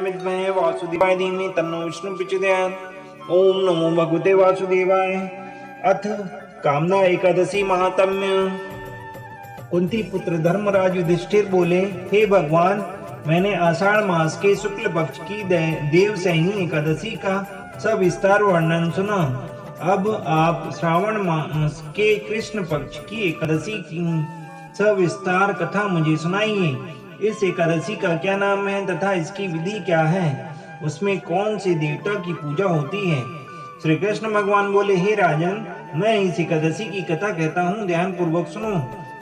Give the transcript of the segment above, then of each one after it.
विद्महे वासुदेवाय धीमहि तन्नो विष्णु प्रचोदयात्। ओम नमो भगवते वासुदेवाय। अथ कामना एकादशी महात्म्य। कुंती पुत्र धर्मराज युधिष्ठिर बोले, हे भगवान, मैंने आषाढ़ मास के शुक्ल पक्ष की देवसैनी एकादशी का सविस्तार वर्णन सुना। अब आप श्रावण मास के कृष्ण पक्ष की एकादशी की सविस्तार कथा मुझे सुनाइए। इस एकादशी का क्या नाम है तथा इसकी विधि क्या है? उसमें कौन से देवता की पूजा होती है? श्री कृष्ण भगवान बोले, हे राजन, मैं इस एकादशी की कथा कहता हूँ, ध्यान पूर्वक सुनो।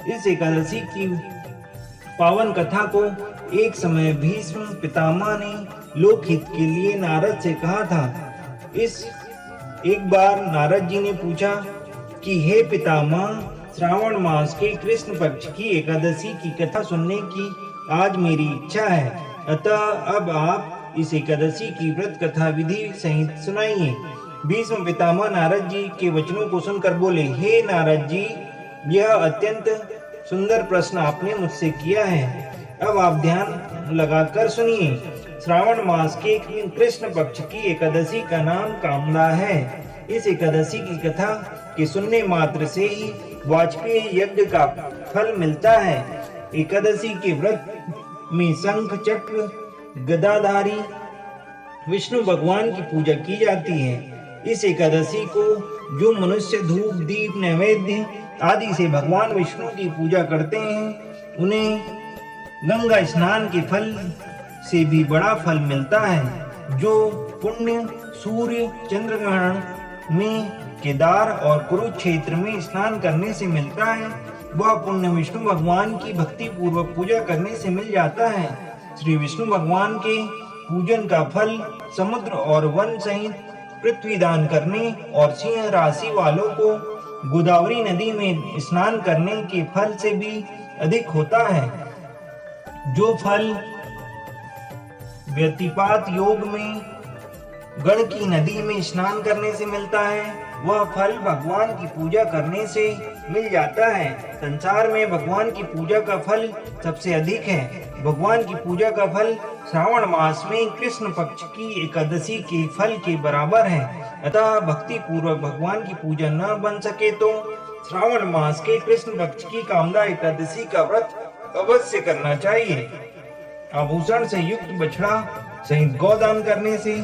इस एकादशी की पावन कथा को एक समय भीष्म पितामह ने लोकहित के लिए नारद से कहा था। एक बार नारद जी ने पूछा कि हे पितामह, श्रावण मास के कृष्ण पक्ष की एकादशी की कथा सुनने की आज मेरी इच्छा है, अतः अब आप इस एकादशी की व्रत कथा विधि सहित सुनाइए। भीष्म पितामह नारद जी के वचनों को सुनकर बोले, हे नारद जी, यह अत्यंत सुंदर प्रश्न आपने मुझसे किया है। अब आप ध्यान लगाकर सुनिए। श्रावण मास के कृष्ण पक्ष की एकादशी का नाम कामदा है। इस एकादशी की कथा के सुनने मात्र से ही वाजपेयी यज्ञ का फल मिलता है। एकादशी के व्रत में शंख चक्र गदाधारी विष्णु भगवान की पूजा की जाती है। इस एकादशी को जो मनुष्य धूप दीप नैवेद्य आदि से भगवान विष्णु की पूजा करते हैं, उन्हें गंगा स्नान के फल से भी बड़ा फल मिलता है। जो पुण्य सूर्य चंद्रग्रहण में केदार और कुरुक्षेत्र में स्नान करने से मिलता है, वह पुण्य विष्णु भगवान की भक्ति पूर्वक पूजा करने से मिल जाता है। श्री विष्णु भगवान के पूजन का फल समुद्र और वन सहित पृथ्वी दान करने और सिंह राशि वालों को गोदावरी नदी में स्नान करने के फल से भी अधिक होता है। जो फल व्यतिपात योग में गण की नदी में स्नान करने से मिलता है, वह फल भगवान की पूजा करने से मिल जाता है। संसार में भगवान की पूजा का फल सबसे अधिक है। भगवान की पूजा का फल श्रावण मास में कृष्ण पक्ष की एकादशी के फल के बराबर है। अतः भक्ति पूर्वक भगवान की पूजा न बन सके तो श्रावण मास के कृष्ण पक्ष की कामदा एकादशी का व्रत अवश्य करना चाहिए। आभूषण से युक्त बछड़ा सहित गौदान करने से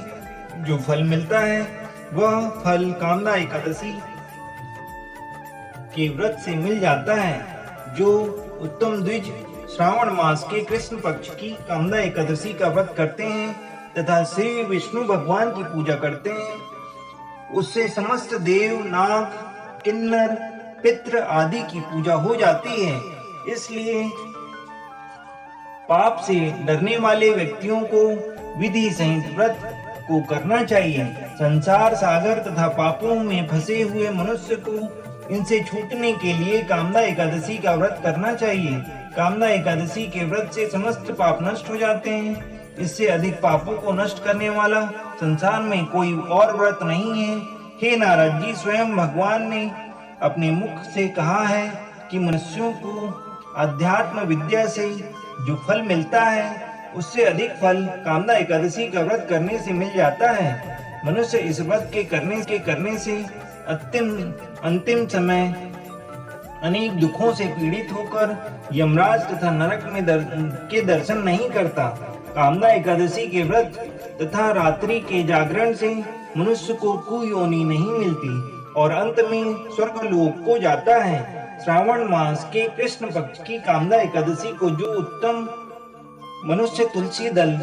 जो फल मिलता है, वह फल कामदा एकादशी के व्रत से मिल जाता है। जो उत्तम द्विज श्रावण मास के कृष्ण पक्ष की कामदा एकादशी का व्रत करते हैं तथा श्री विष्णु भगवान की पूजा करते हैं, उससे समस्त देव नाग किन्नर पितृ आदि की पूजा हो जाती है। इसलिए पाप से डरने वाले व्यक्तियों को विधि सहित व्रत को करना चाहिए। संसार सागर तथा पापों में फंसे हुए मनुष्य को इनसे छूटने के लिए कामदा एकादशी का व्रत करना चाहिए। कामदा एकादशी के व्रत से समस्त पाप नष्ट हो जाते हैं। इससे अधिक पापों को नष्ट करने वाला संसार में कोई और व्रत नहीं है। हे नारद जी, स्वयं भगवान ने अपने मुख से कहा है कि मनुष्यों को अध्यात्म विद्या से जो फल मिलता है, उससे अधिक फल कामदा एकादशी का व्रत करने से मिल जाता है। मनुष्य इस व्रत के करने से अंतिम समय अनेक दुखों से पीड़ित होकर यमराज तथा नरक में के दर्शन नहीं करता। कामदा एकादशी के व्रत तथा रात्रि के जागरण से मनुष्य को कुयोनि नहीं मिलती और अंत में स्वर्गलोक को जाता है। श्रावण मास के कृष्ण पक्ष की कामदा एकादशी को जो उत्तम मनुष्य तुलसी दल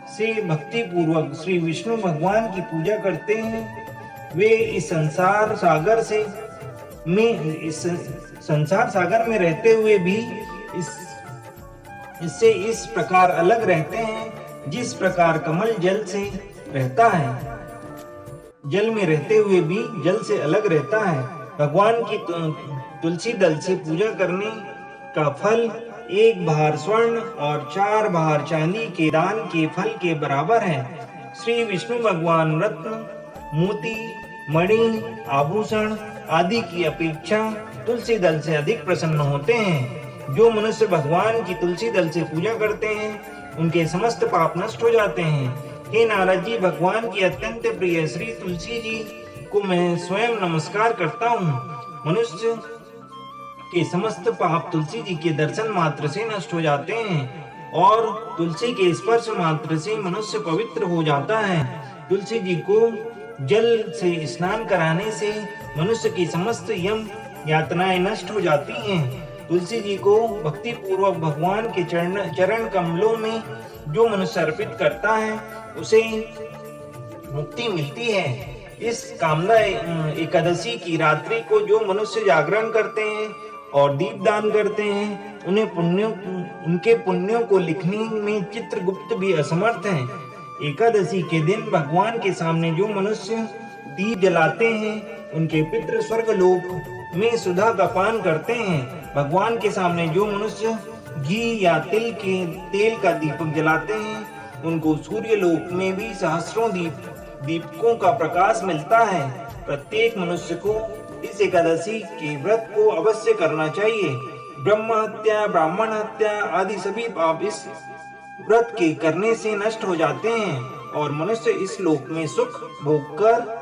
से भक्ति पूर्वक श्री विष्णु भगवान की पूजा करते हैं, वे इस संसार सागर में रहते हुए भी इससे इस प्रकार अलग रहते हैं, जिस प्रकार कमल जल से रहता है, जल में रहते हुए भी जल से अलग रहता है। भगवान की तुलसी दल से पूजा करने का फल 1 भार स्वर्ण और 4 भार चांदी के दान के फल के बराबर है। श्री विष्णु भगवान रत्न मोती मणि आभूषण आदि की अपेक्षा तुलसी दल से अधिक प्रसन्न होते हैं। जो मनुष्य भगवान की तुलसी दल से पूजा करते हैं, उनके समस्त पाप नष्ट हो जाते हैं। हे नारद जी, भगवान की अत्यंत प्रिय श्री तुलसी जी को मैं स्वयं नमस्कार करता हूँ। मनुष्य के समस्त पाप तुलसी जी के दर्शन मात्र से नष्ट हो जाते हैं और तुलसी के स्पर्श मात्र से मनुष्य पवित्र हो जाता है। तुलसी जी को जल से स्नान कराने से मनुष्य की समस्त यम यातनाएं नष्ट हो जाती हैं। तुलसी जी को भक्ति पूर्वक भगवान के चरण कमलों में जो मनुष्य अर्पित करता है उसे मुक्ति मिलती है। इस कामना एकादशी की रात्रि को जो मनुष्य जागरण करते हैं और दीपदान करते हैं, उनके पुण्यों को लिखने में चित्रगुप्त भी असमर्थ हैं। एकादशी के दिन भगवान के सामने जो मनुष्य दीप जलाते हैं, उनके पितृ स्वर्ग लोक में सुधा का पान करते हैं। भगवान के सामने जो मनुष्य घी या तिल के तेल का दीपक जलाते हैं, उनको सूर्य लोक में भी सहस्रों दीपकों का प्रकाश मिलता है। प्रत्येक मनुष्य को इस एकादशी के व्रत को अवश्य करना चाहिए। ब्रह्म हत्या, ब्राह्मण हत्या आदि सभी पाप इस व्रत के करने से नष्ट हो जाते हैं और मनुष्य इस लोक में सुख भोगकर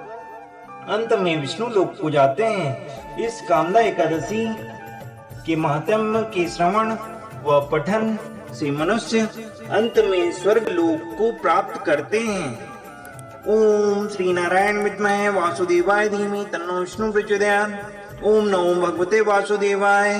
अंत में विष्णु लोक को जाते हैं। इस कामना एकादशी के महात्म्य के श्रवण व पठन से मनुष्य अंत में स्वर्ग लोक को प्राप्त करते हैं। ओम श्री नारायण विद्महे वासुदेवाय धीमहि तन्नो विष्णु प्रचोदयात्। ओम नमो भगवते वासुदेवाय।